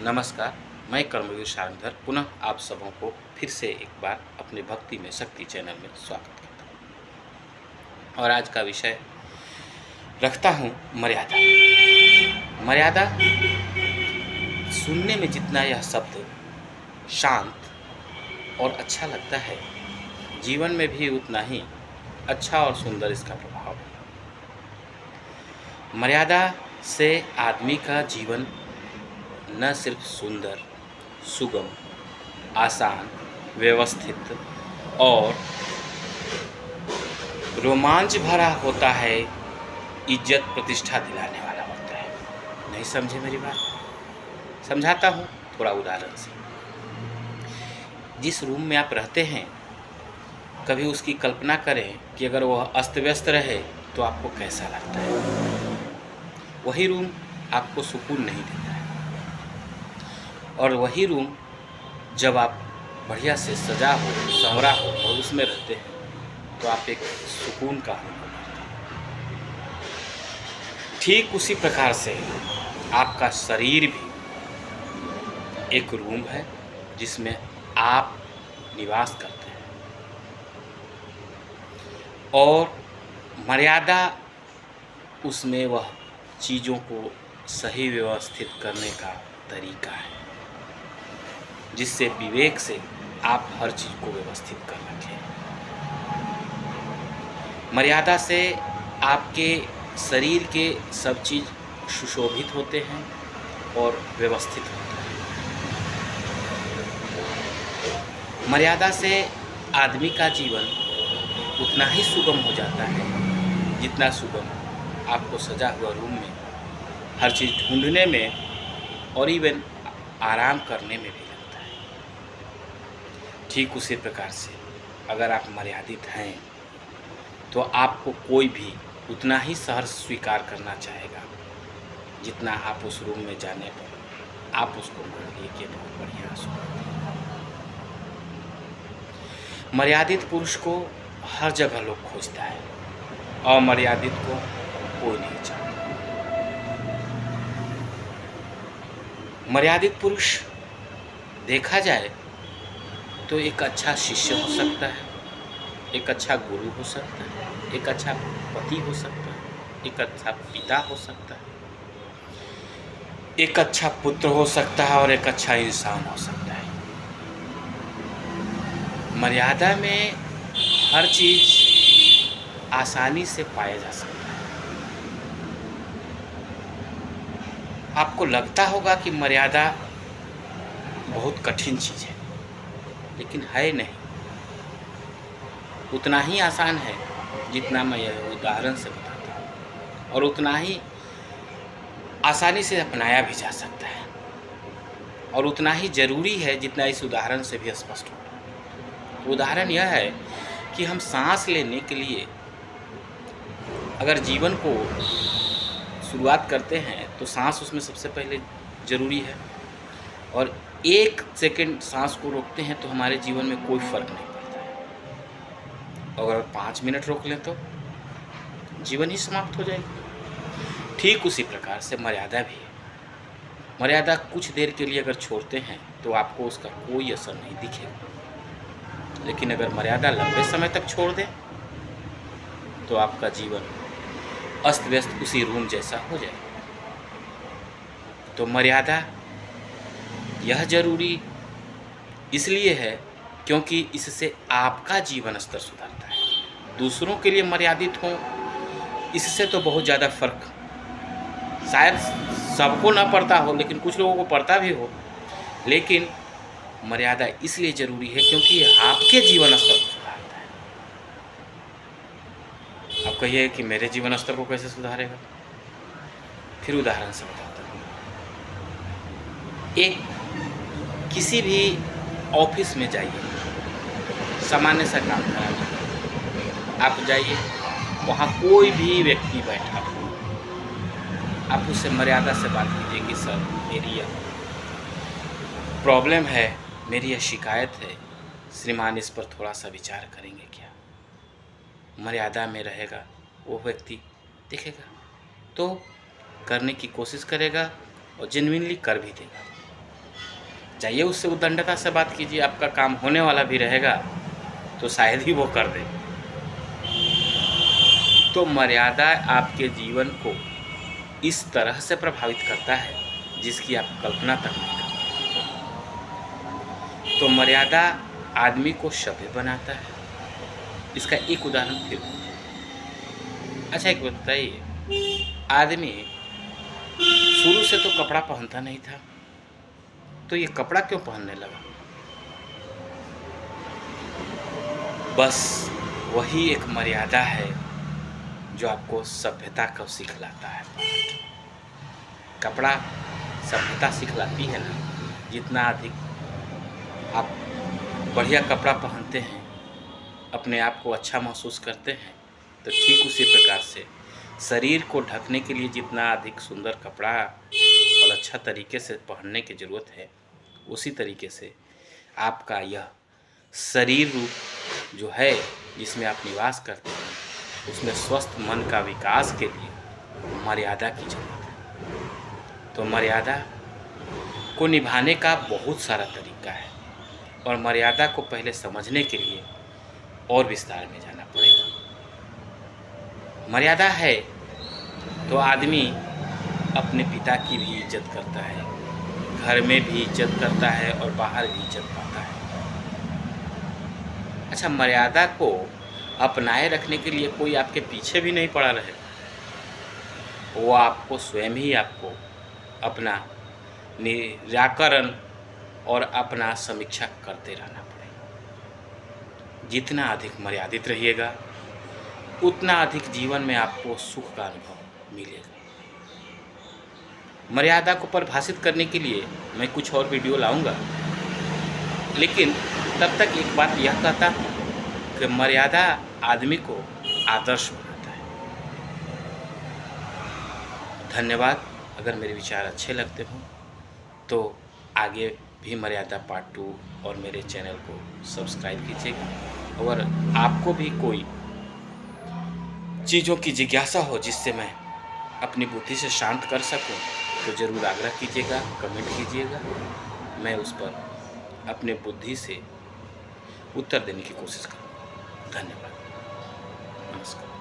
नमस्कार, मैं कर्मवीर शारंगधर पुनः आप सबों को फिर से एक बार अपने भक्ति में शक्ति चैनल में स्वागत करता हूँ। और आज का विषय रखता हूँ मर्यादा। मर्यादा सुनने में जितना यह शब्द शांत और अच्छा लगता है, जीवन में भी उतना ही अच्छा और सुंदर इसका प्रभाव है। मर्यादा से आदमी का जीवन न सिर्फ सुंदर, सुगम, आसान, व्यवस्थित और रोमांच भरा होता है, इज्जत प्रतिष्ठा दिलाने वाला होता है। नहीं समझे मेरी बात? समझाता हूँ थोड़ा उदाहरण से। जिस रूम में आप रहते हैं, कभी उसकी कल्पना करें कि अगर वह अस्त व्यस्त रहे तो आपको कैसा लगता है। वही रूम आपको सुकून नहीं देता है, और वही रूम जब आप बढ़िया से सजा हो, संवरा हो और उसमें रहते हैं तो आप एक सुकून का अनुभव करते हैं। ठीक उसी प्रकार से आपका शरीर भी एक रूम है जिसमें आप निवास करते हैं, और मर्यादा उसमें वह चीज़ों को सही व्यवस्थित करने का तरीका है, जिससे विवेक से आप हर चीज़ को व्यवस्थित कर रखें। मर्यादा से आपके शरीर के सब चीज़ सुशोभित होते हैं और व्यवस्थित होता है। मर्यादा से आदमी का जीवन उतना ही सुगम हो जाता है जितना सुगम आपको सजा हुआ रूम में हर चीज़ ढूंढने में और इवन आराम करने में भी लगता है। ठीक उसी प्रकार से अगर आप मर्यादित हैं तो आपको कोई भी उतना ही सहर्ष स्वीकार करना चाहेगा जितना आप उस रूम में जाने पर आप उसको मान लिए कि बहुत बढ़िया सुना। मर्यादित पुरुष को हर जगह लोग खोजता है, अमर्यादित को कोई नहीं चाहता। मर्यादित पुरुष देखा जाए तो एक अच्छा शिष्य हो सकता है, एक अच्छा गुरु हो सकता है, एक अच्छा पति हो सकता है, एक अच्छा पिता हो सकता है, एक अच्छा पुत्र हो सकता है और एक अच्छा इंसान हो सकता है। मर्यादा में हर चीज़ आसानी से पाया जा सकता है। आपको लगता होगा कि मर्यादा बहुत कठिन चीज़ है, लेकिन है नहीं। उतना ही आसान है जितना मैं यह उदाहरण से बताता हूँ, और उतना ही आसानी से अपनाया भी जा सकता है, और उतना ही ज़रूरी है जितना इस उदाहरण से भी स्पष्ट होता है। तो उदाहरण यह है कि हम सांस लेने के लिए अगर जीवन को शुरुआत करते हैं तो सांस उसमें सबसे पहले ज़रूरी है, और एक सेकंड सांस को रोकते हैं तो हमारे जीवन में कोई फ़र्क नहीं पड़ता है। अगर 5 मिनट रोक लें तो जीवन ही समाप्त हो जाएगी। ठीक उसी प्रकार से मर्यादा भी है। मर्यादा कुछ देर के लिए अगर छोड़ते हैं तो आपको उसका कोई असर नहीं दिखेगा, लेकिन अगर मर्यादा लंबे समय तक छोड़ दें तो आपका जीवन अस्त व्यस्त उसी रूम जैसा हो जाएगा। तो मर्यादा यह जरूरी इसलिए है क्योंकि इससे आपका जीवन स्तर सुधरता है। दूसरों के लिए मर्यादित हो, इससे तो बहुत ज़्यादा फर्क शायद सबको ना पड़ता हो, लेकिन कुछ लोगों को पड़ता भी हो। लेकिन मर्यादा इसलिए ज़रूरी है क्योंकि आपके जीवन स्तर को सुधारता है। आप कहिए कि मेरे जीवन स्तर को कैसे सुधारेगा? फिर उदाहरण से बताता हूँ। एक किसी भी ऑफिस में जाइए, सामान्य सा काम कराने आप जाइए, वहाँ कोई भी व्यक्ति बैठा हो, आप उससे मर्यादा से बात कीजिए कि सर मेरी यह प्रॉब्लम है, मेरी यह शिकायत है, श्रीमान इस पर थोड़ा सा विचार करेंगे क्या? मर्यादा में रहेगा वो व्यक्ति, देखेगा तो करने की कोशिश करेगा और जेन्युइनली कर भी देगा। जाइए उससे उद्दंडता से बात कीजिए, आपका काम होने वाला भी रहेगा तो शायद ही वो कर दे। तो मर्यादा आपके जीवन को इस तरह से प्रभावित करता है जिसकी आप कल्पना तक नहीं कर सकते। तो मर्यादा आदमी को सभ्य बनाता है। इसका एक उदाहरण फिर। अच्छा एक बताइए, आदमी शुरू से तो कपड़ा पहनता नहीं था, तो ये कपड़ा क्यों पहनने लगा? बस वही एक मर्यादा है जो आपको सभ्यता को सिखलाता है। कपड़ा सभ्यता सिखलाती है ना। जितना अधिक आप बढ़िया कपड़ा पहनते हैं, अपने आप को अच्छा महसूस करते हैं, तो ठीक उसी प्रकार से शरीर को ढकने के लिए जितना अधिक सुंदर कपड़ा और अच्छा तरीके से पहनने की ज़रूरत है, उसी तरीके से आपका यह शरीर रूप जो है जिसमें आप निवास करते हैं, उसमें स्वस्थ मन का विकास के लिए मर्यादा की जरूरत है। तो मर्यादा को निभाने का बहुत सारा तरीका है, और मर्यादा को पहले समझने के लिए और विस्तार में जाना पड़ेगा। मर्यादा है तो आदमी अपने पिता की भी इज्जत करता है, घर में भी इज्जत करता है और बाहर भी इज्जत पाता है। अच्छा, मर्यादा को अपनाए रखने के लिए कोई आपके पीछे भी नहीं पड़ा रहे, वो आपको स्वयं ही आपको अपना निराकरण और अपना समीक्षा करते रहना पड़ेगा। जितना अधिक मर्यादित रहिएगा उतना अधिक जीवन में आपको सुख का अनुभव मिलेगा। मर्यादा को परिभाषित करने के लिए मैं कुछ और वीडियो लाऊंगा, लेकिन तब तक एक बात यह कहता हूँ कि मर्यादा आदमी को आदर्श बनाता है। धन्यवाद। अगर मेरे विचार अच्छे लगते हों तो आगे भी मर्यादा पार्ट 2 और मेरे चैनल को सब्सक्राइब कीजिएगा। और आपको भी कोई चीज़ों की जिज्ञासा हो जिससे मैं अपनी बुद्धि से शांत कर सकूं, तो ज़रूर आग्रह कीजिएगा, कमेंट कीजिएगा। मैं उस पर अपने बुद्धि से उत्तर देने की कोशिश करूँगा। धन्यवाद। नमस्कार।